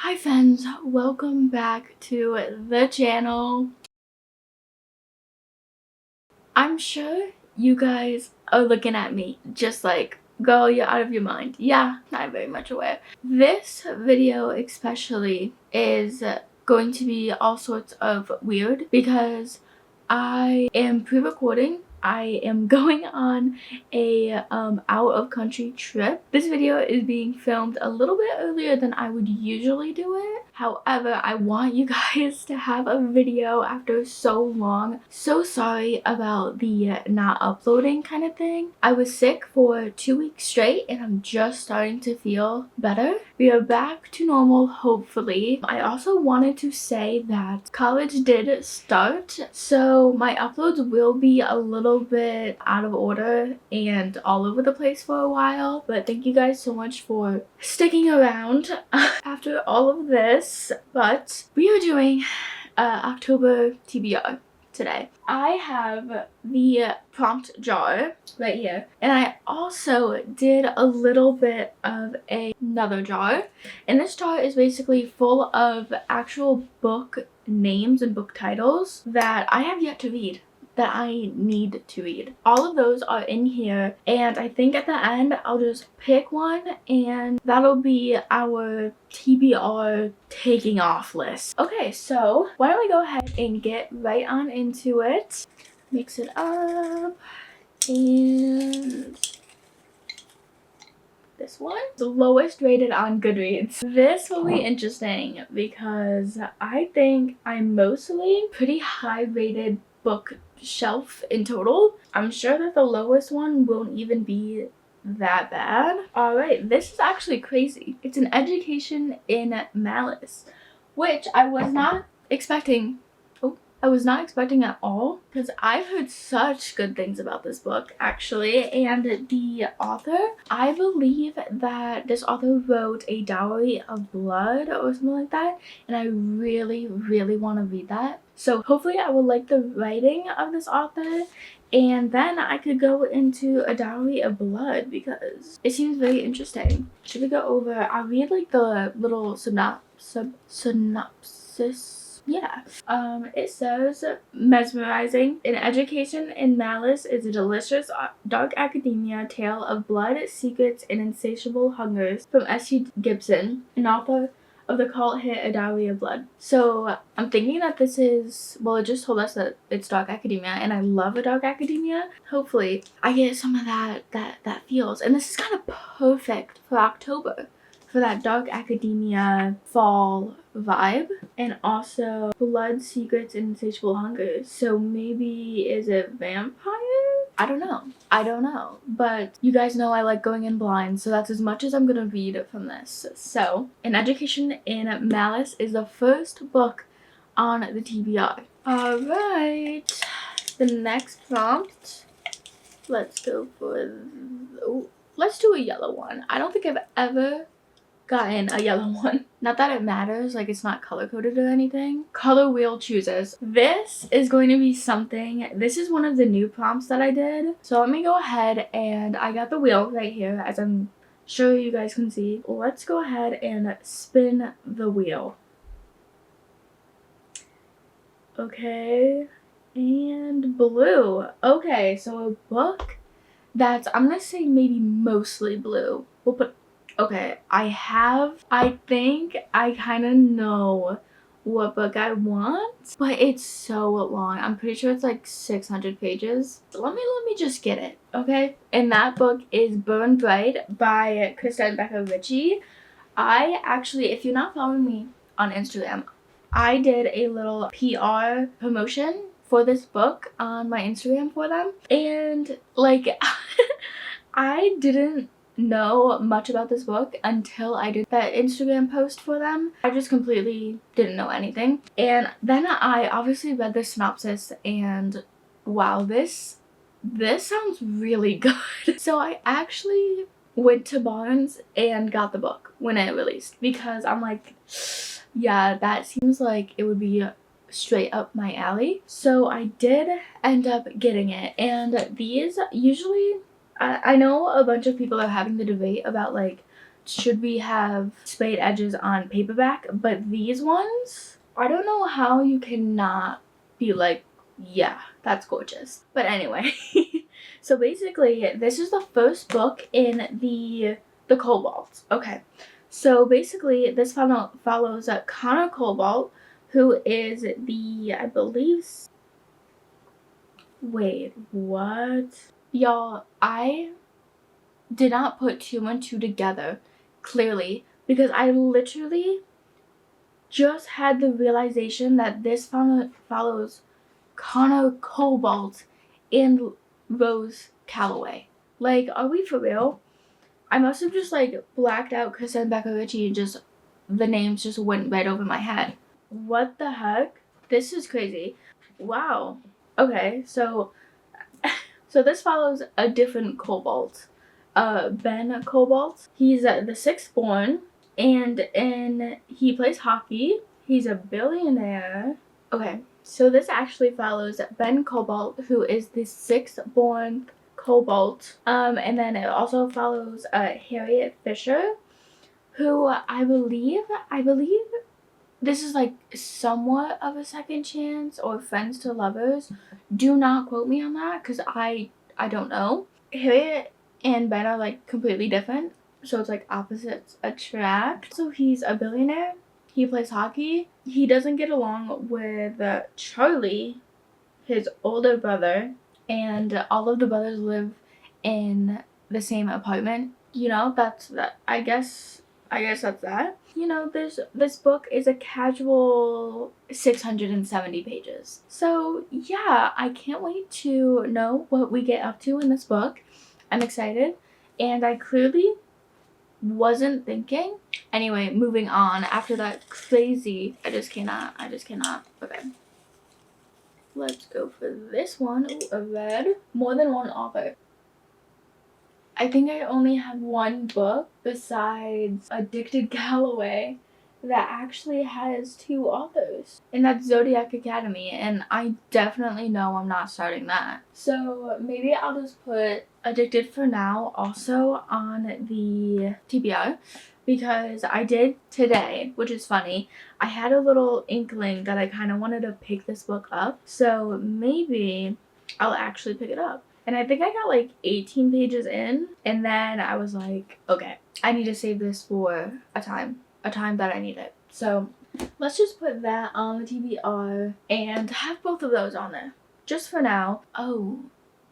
Hi friends, welcome back to the channel. I'm sure you guys are looking at me just like, girl, you're out of your mind. Yeah, I'm very much aware. This video especially is going to be all sorts of weird because I am pre-recording. I am going on a out of country trip. This video is being filmed a little bit earlier than I would usually do it. However, I want you guys to have a video after so long. So sorry about the not uploading kind of thing. I was sick for 2 weeks straight and I'm just starting to feel better. We are back to normal, hopefully. I also wanted to say that college did start, so my uploads will be a little bit out of order and all over the place for a while, but thank you guys so much for sticking around after all of this. But we are doing October TBR today. I have the prompt jar right here, and I also did a little bit of another jar, and this jar is basically full of actual book names and book titles that I have yet to read, that I need to read. All of those are in here, and I think at the end I'll just pick one and that'll be our TBR taking off list. Okay, so why don't we go ahead and get right on into it. Mix it up, and this one, the lowest rated on Goodreads. This will be interesting because I think I'm mostly pretty high rated bookshelf in total. I'm sure that the lowest one won't even be that bad. Alright, this is actually crazy. It's an education in malice, which I was not expecting. I was not expecting at all, because I've heard such good things about this book actually, and the author, I believe that this author wrote A Dowry of Blood or something like that, and I really want to read that. So hopefully I will like the writing of this author, and then I could go into A Dowry of Blood because it seems very interesting. Should we go over, I'll read like the little synopsis. Yeah. It says, mesmerizing. An education in malice is a delicious dark academia tale of blood, secrets, and insatiable hungers from S.G. Gibson, an author of the cult hit A Dowry of Blood. So I'm thinking that this is, well, it just told us that it's dark academia, and I love a dark academia. Hopefully I get some of that feels, and this is kind of perfect for October, for that dark academia fall vibe, and also blood, secrets, and insatiable hunger. So maybe, is it vampire? I don't know, but you guys know I like going in blind, so that's as much as I'm gonna read from this. So An Education in Malice is the first book on the TBR. All right, the next prompt, let's go for, let's do a yellow one. I don't think I've ever gotten a yellow one. Not that it matters, like it's not color coded or anything. Color wheel chooses. This is going to be something, this is one of the new prompts that I did. So let me go ahead, and I got the wheel right here, as I'm sure you guys can see. Let's go ahead and spin the wheel. Okay, and blue. Okay, so a book that's, I'm gonna say maybe mostly blue. We'll put, okay, I think I kind of know what book I want, but it's so long. I'm pretty sure it's like 600 pages. Let me just get it, okay? And that book is Burn Bright by Krista and Becca Ritchie. I actually, if you're not following me on Instagram, I did a little PR promotion for this book on my Instagram for them, and like I didn't know much about this book until I did that Instagram post for them. I just completely didn't know anything, and then I obviously read the synopsis, and wow, this sounds really good. So I actually went to Barnes and got the book when it released, because I'm like, yeah, that seems like it would be straight up my alley. So I did end up getting it, and these usually, I know a bunch of people are having the debate about like should we have spayed edges on paperback, but these ones, I don't know how you cannot be like, yeah, that's gorgeous. But anyway, so basically this is the first book in the Cobalt. Okay, so basically this follows Connor Cobalt, who is the, I believe, wait, what? Y'all, I did not put 2 and 2 together, clearly, because I literally just had the realization that this follows Connor Cobalt and Rose Calloway. Like, are we for real? I must have just, like, blacked out Chris and Becca Ritchie and just, the names just went right over my head. What the heck? This is crazy. Wow. Okay, so this follows a different Cobalt. Ben Cobalt. He's the sixth born, and he plays hockey. He's a billionaire. Okay, so this actually follows Ben Cobalt, who is the sixth born Cobalt. And then it also follows Harriet Fisher, who I believe this is like somewhat of a second chance or friends to lovers. Do not quote me on that, because I don't know. Harriet and Ben are like completely different, so it's like opposites attract. So he's a billionaire, he plays hockey, he doesn't get along with Charlie, his older brother, and all of the brothers live in the same apartment. You know, that's that. I guess that's that. You know, this book is a casual 670 pages. So yeah, I can't wait to know what we get up to in this book. I'm excited, and I clearly wasn't thinking. Anyway, moving on. After that crazy, I just cannot. Okay. Let's go for this one. Ooh, a red. More than one author. I think I only have one book besides Addicted Calloway that actually has 2 authors, and that's Zodiac Academy, and I definitely know I'm not starting that. So maybe I'll just put Addicted for now also on the TBR, because I did today, which is funny. I had a little inkling that I kind of wanted to pick this book up, so maybe I'll actually pick it up. And I think I got like 18 pages in, and then I was like, okay, I need to save this for a time that I need it. So let's just put that on the TBR and have both of those on there, just for now. Oh,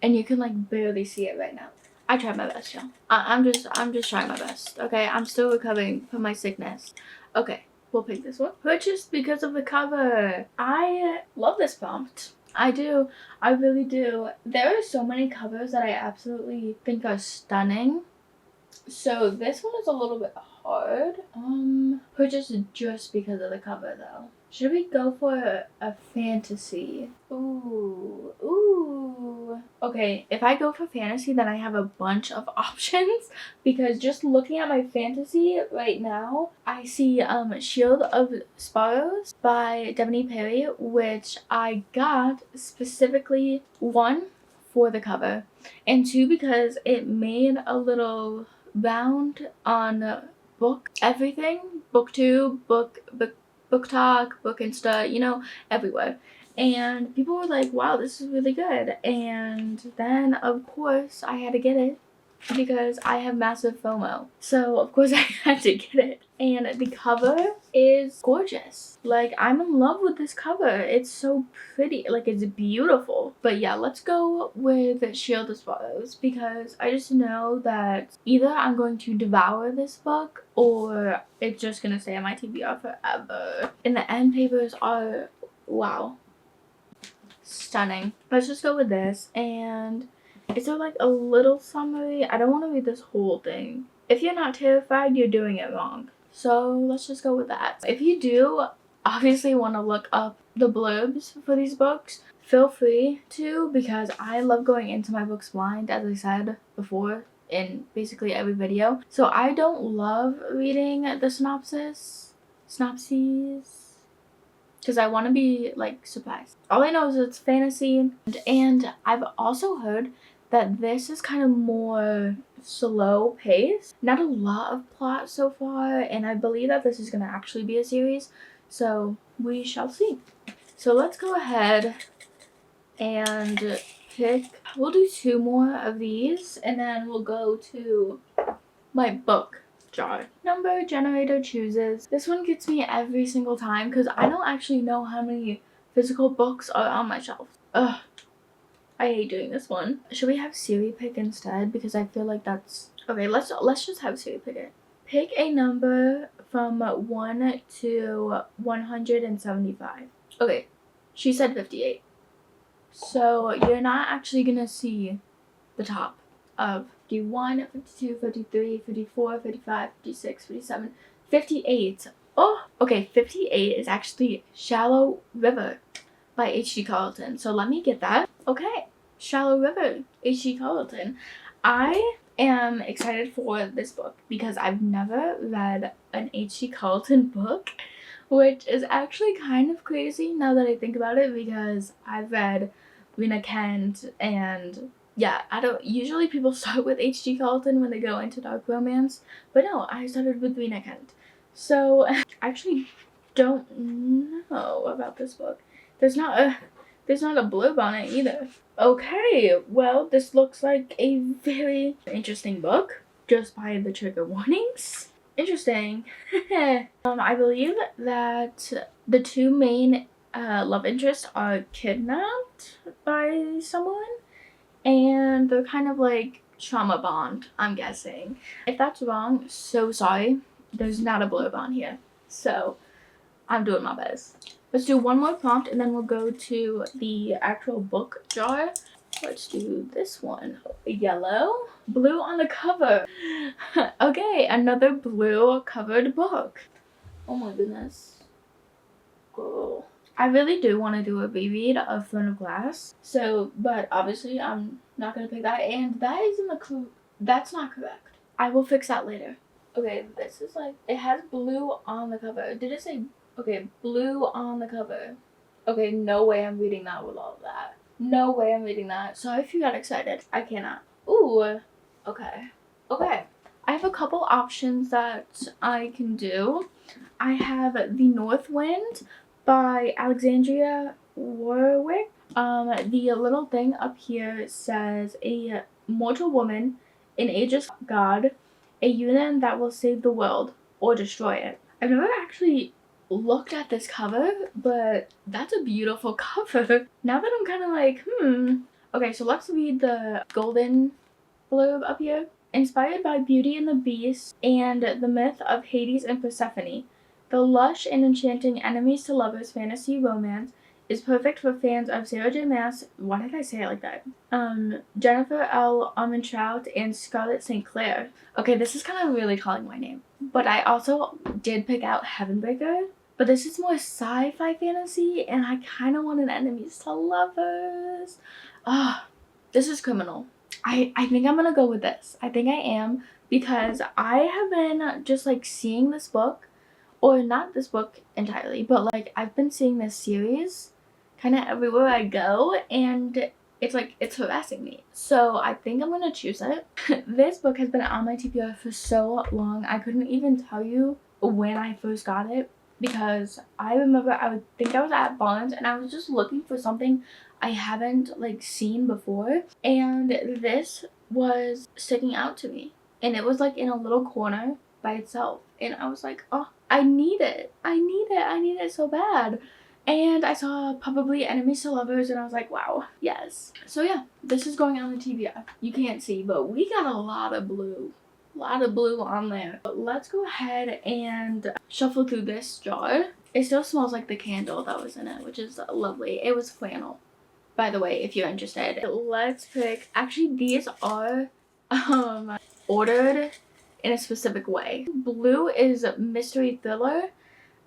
and you can like barely see it right now. I tried my best, y'all. I'm just trying my best, okay? I'm still recovering from my sickness. Okay, we'll pick this one. Purchased because of the cover. I love this prompt. I do. I really do. There are so many covers that I absolutely think are stunning. So this one is a little bit hard. Purchased just because of the cover though. Should we go for a fantasy? Ooh. Okay, if I go for fantasy, then I have a bunch of options, because just looking at my fantasy right now, I see Shield of Sparrows by Devoney Perry, which I got specifically, 1, for the cover, and 2, because it made a little round on book everything, booktube, book talk, book Insta, you know, everywhere. And people were like, wow, this is really good. And then of course I had to get it because I have massive FOMO. So of course I had to get it. And the cover is gorgeous. Like, I'm in love with this cover. It's so pretty. Like, it's beautiful. But yeah, let's go with Shield of Sparrows, because I just know that either I'm going to devour this book or it's just gonna stay on my TBR forever. And the end papers are, wow, stunning. Let's just go with this. And is there like a little summary? I don't want to read this whole thing. If you're not terrified, you're doing it wrong. So let's just go with that. If you do obviously want to look up the blurbs for these books, feel free to, because I love going into my books blind, as I said before in basically every video. So I don't love reading the synopses, because I want to be like surprised. All I know is it's fantasy, and I've also heard that this is kind of more slow pace. Not a lot of plot so far, and I believe that this is gonna actually be a series, so we shall see. So let's go ahead and we'll do 2 more of these, and then we'll go to my book jar. Number generator chooses. This one gets me every single time because I don't actually know how many physical books are on my shelf. Ugh, I hate doing this one. Should we have Siri pick instead? Because I feel like that's okay. Let's just have Siri pick it. Pick a number from 1 to 175. Okay, she said 58. So you're not actually gonna see the top of 51, 52, 53, 54, 55, 56, 57, 58. Oh, okay, 58 is actually Shallow River by H.G. Carlton. So let me get that. Okay, Shallow River, H.G. Carlton. I am excited for this book because I've never read an H.G. Carlton book, which is actually kind of crazy now that I think about it, because I've read Rena Kent, and yeah, I don't usually people start with H.G. Carlton when they go into dark romance, but no, I started with Rena Kent. So I actually don't know about this book. There's not a blurb on it either. Okay, well, this looks like a very interesting book just by the trigger warnings. Interesting. I believe that the 2 main love interests are kidnapped by someone, and they're kind of like trauma bond, I'm guessing. If that's wrong, so sorry. There's not a blurb on here, so I'm doing my best. Let's do 1 more prompt and then we'll go to the actual book jar. Let's do this one. Yellow, blue on the cover. Okay, another blue covered book. Oh my goodness. Girl. I really do want to do a reread of Throne of Glass. So, but obviously I'm not going to pick that, and that is in the that's not correct. I will fix that later. Okay, this is like, it has blue on the cover. Did it say, okay, blue on the cover. Okay, no way I'm reading that with all of that. No way I'm reading that. Sorry if you got excited. I cannot. Ooh, okay. Okay. I have a couple options that I can do. I have The North Wind by Alexandria Warwick. The little thing up here says, a mortal woman, an aegis god, a union that will save the world or destroy it. I've never actually looked at this cover, but that's a beautiful cover. Now that I'm kind of like, Okay, so let's read the golden blurb up here. Inspired by Beauty and the Beast and the myth of Hades and Persephone, the lush and enchanting enemies to lovers fantasy romance is perfect for fans of Sarah J. Maas. Why did I say it like that? Jennifer L. Armentrout and Scarlett St. Clair. Okay, this is kind of really calling my name. But I also did pick out Heavenbreaker. But this is more sci-fi fantasy, and I kind of want an enemies to lovers. This is criminal. I think I'm gonna go with this. I think I am, because I have been just like seeing this book, or not this book entirely, but like I've been seeing this series kind of everywhere I go, and it's like it's harassing me. So I think I'm gonna choose it. This book has been on my TBR for so long. I couldn't even tell you when I first got it, because I remember I was at Barnes and I was just looking for something I haven't like seen before, and this was sticking out to me, and it was like in a little corner by itself, and I was like, oh, I need it so bad. And I saw probably enemies to lovers, and I was like, wow, yes. So yeah, this is going on the TBR. You can't see, but we got a lot of blue on there. But let's go ahead and shuffle through this jar. It still smells like the candle that was in it, which is lovely. It was flannel, by the way, if you're interested. Let's pick, actually these are ordered in a specific way. Blue is mystery thriller,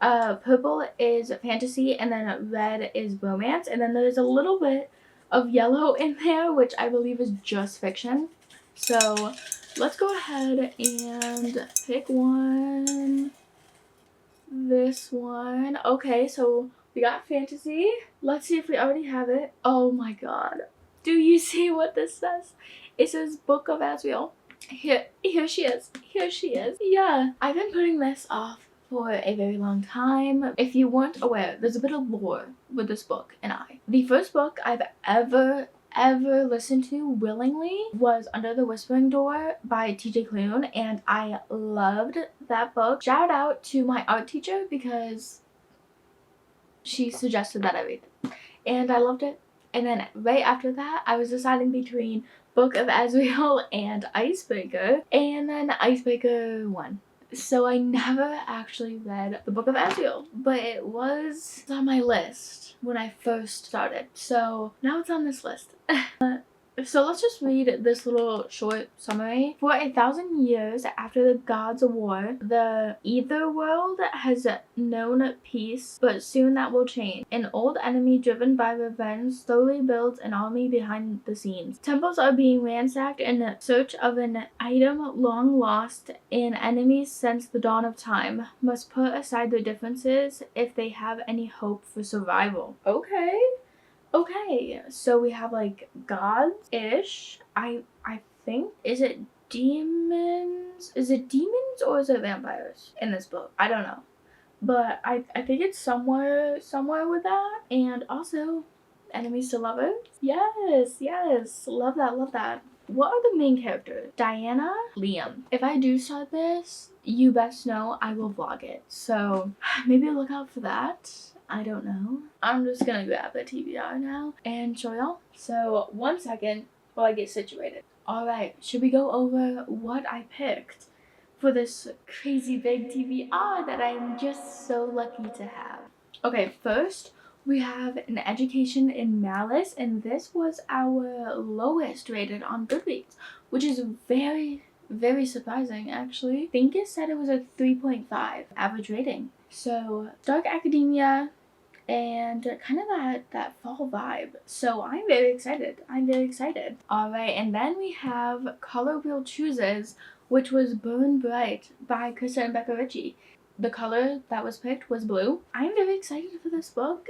purple is fantasy, and then red is romance, and then there's a little bit of yellow in there, which I believe is just fiction. So let's go ahead and pick one. This one. Okay, so we got fantasy. Let's see if we already have it. Oh my god. Do you see what this says? It says Book of Asriel. Here she is. Here she is. Yeah, I've been putting this off for a very long time. If you weren't aware, there's a bit of lore with this book and I. The first book I've ever listened to willingly was Under the Whispering Door by TJ Klune, and I loved that book. Shout out to my art teacher because she suggested that I read it, and I loved it. And then right after that, I was deciding between Book of Azrael and Icebreaker, and then Icebreaker won. So I never actually read the Book of Azrael, but it was on my list when I first started. So now it's on this list. So let's just read this little short summary. For 1,000 years after the gods' war, the ether world has known peace, but soon that will change. An old enemy driven by revenge slowly builds an army behind the scenes. Temples are being ransacked in search of an item long lost, and enemies since the dawn of time must put aside their differences if they have any hope for survival. Okay, so we have like gods-ish. I think, is it demons? Is it demons or is it vampires in this book? I don't know. But I think it's somewhere with that. And also enemies to lovers. Yes. Love that. What are the main characters? Diana, Liam. If I do start this, you best know I will vlog it. So maybe look out for that. I don't know. I'm just gonna grab the TBR now and show y'all. So 1 second while I get situated. Alright, should we go over what I picked for this crazy big TBR that I'm just so lucky to have? Okay, first we have An Education in Malice, and this was our lowest rated on Goodreads, which is very surprising actually. I think it said it was a 3.5 average rating. So dark academia and kind of that fall vibe. So I'm very excited. Alright, and then we have Color Wheel Chooses, which was Burn Bright by Krista and Becca Ritchie. The color that was picked was blue. I'm very excited for this book.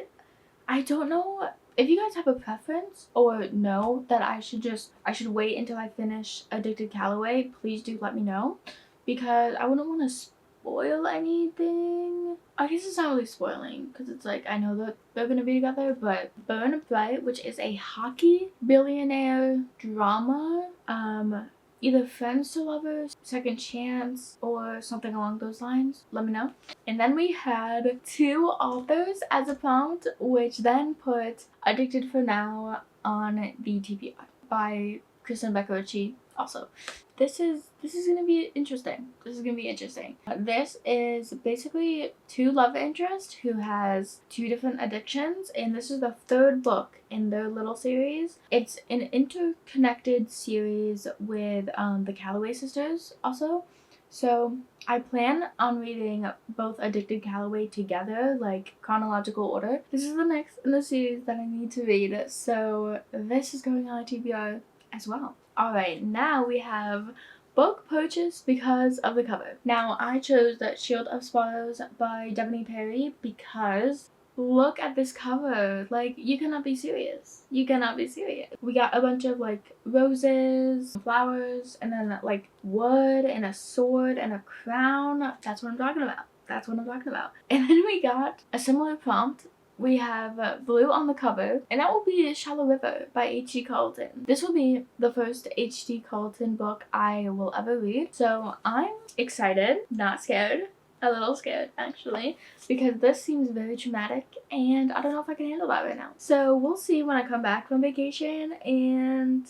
I don't know if you guys have a preference or know that I should wait until I finish Addicted Calloway. Please do let me know, because I wouldn't want to spoil anything. I guess it's not really spoiling because it's like I know that they're gonna be together, but Burn Bright, which is a hockey billionaire drama, either Friends to Lovers, Second Chance, or something along those lines. Let me know. And then we had 2 authors as a prompt, which then put Addicted for Now on the TBR by Kristen and Becca Ritchie also. This is gonna be interesting. This is basically 2 love interests who has 2 different addictions, and this is the 3rd book in their little series. It's an interconnected series with the Calloway sisters also. So I plan on reading both Addicted Calloway together, like chronological order. This is the next in the series that I need to read, so this is going on a TBR as well. Alright, now we have book purchase because of the cover. Now, I chose The Shield of Swallows by Devoney Perry because look at this cover. Like, you cannot be serious. We got a bunch of like roses, flowers, and then like wood and a sword and a crown. That's what I'm talking about. And then we got a similar prompt. We have blue on the cover, and that will be Shallow River by H.G. Carlton. This will be the first H.G. Carlton book I will ever read, so I'm excited, not scared, a little scared actually, because this seems very traumatic, and I don't know if I can handle that right now. So we'll see when I come back from vacation, and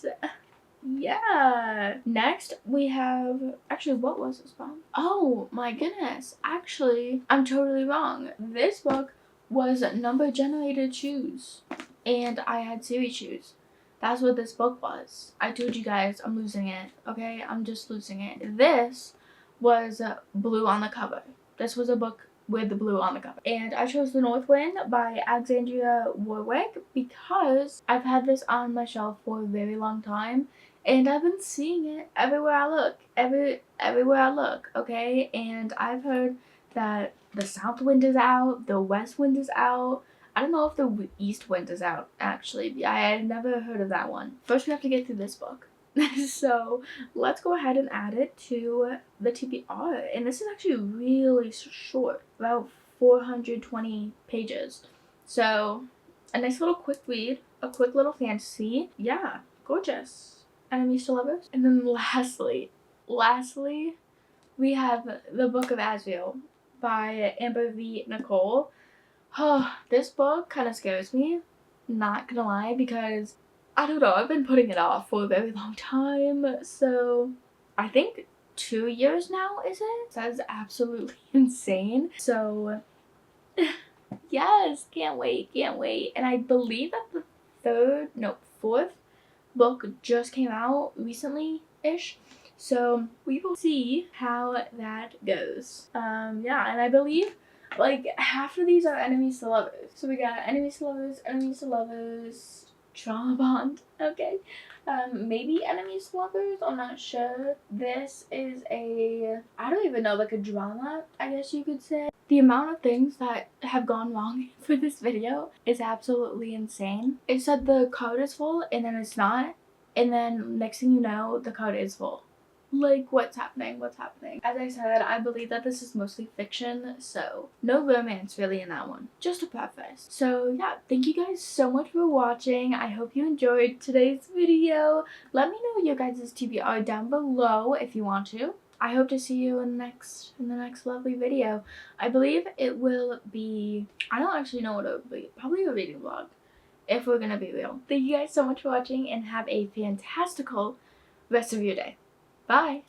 yeah. Next we have, actually what was this from? Oh my goodness, actually I'm totally wrong. This book was Number Generator Shoes, and I had series shoes. That's what this book was. I told you guys I'm losing it, okay? I'm just losing it. This was blue on the cover. This was a book with the blue on the cover. And I chose The North Wind by Alexandria Warwick because I've had this on my shelf for a very long time, and I've been seeing it everywhere I look. Everywhere I look, okay? And I've heard that the south wind is out, the west wind is out. I don't know if the east wind is out, actually. I had never heard of that one. First, we have to get through this book. So let's go ahead and add it to the TBR. And this is actually really short, about 420 pages. So a nice little quick read, a quick little fantasy. Yeah, gorgeous. Enemies to lovers. And then lastly, we have The Book of Azrael by Amber V. Nicole. Oh, this book kind of scares me, not gonna lie, because I don't know, I've been putting it off for a very long time. So I think 2 years now, is it? That's absolutely insane. So yes, can't wait. And I believe that the fourth book just came out recently-ish. So we will see how that goes. Yeah, and I believe like half of these are enemies to lovers. So we got enemies to lovers, trauma bond, okay. Maybe enemies to lovers, I'm not sure. This is I don't even know, like a drama, I guess you could say. The amount of things that have gone wrong for this video is absolutely insane. It said the code is full and then it's not. And then next thing you know, the code is full. Like, what's happening? As I said, I believe that this is mostly fiction, so no romance really in that one. Just a preface. So yeah, thank you guys so much for watching. I hope you enjoyed today's video. Let me know your guys' TBR down below if you want to. I hope to see you in the next lovely video. I believe it will be, I don't actually know what it will be. Probably a reading vlog, if we're gonna be real. Thank you guys so much for watching and have a fantastical rest of your day. Bye!